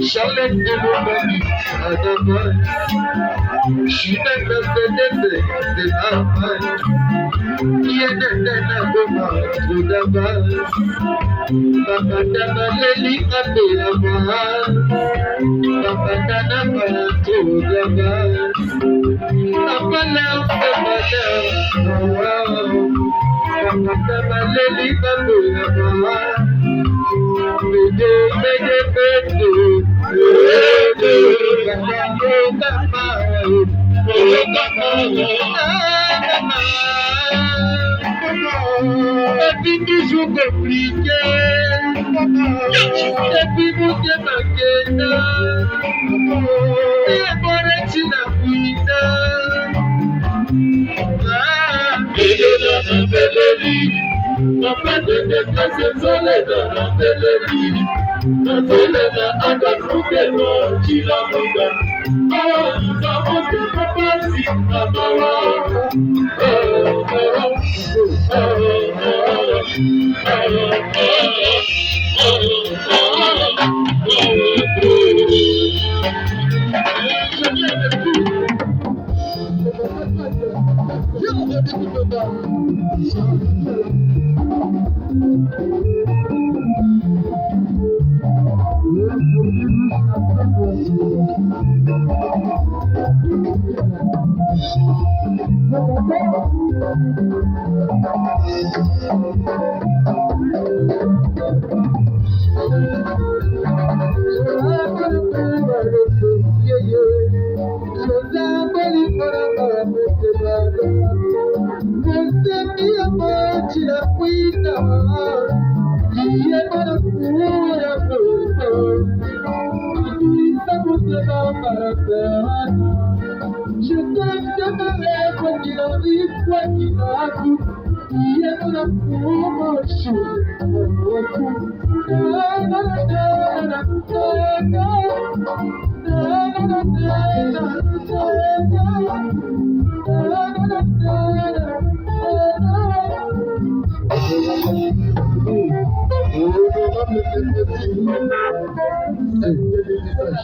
Charlotte de Lomani, Adama, China Mercedes, de Nama, Yana Goma, Sudaba, Babadana Leli Abelama, Babadana Sudaba, Abala Babada, Babadana Leli Abelama. Depuis toujours compliqué, depuis vous démarquez, et pour être une affinité, et de la belle papa de déplacer soleil dans la belle vie. La soleil a gagné qui la monta. Oh, nous avons tout papa si papa.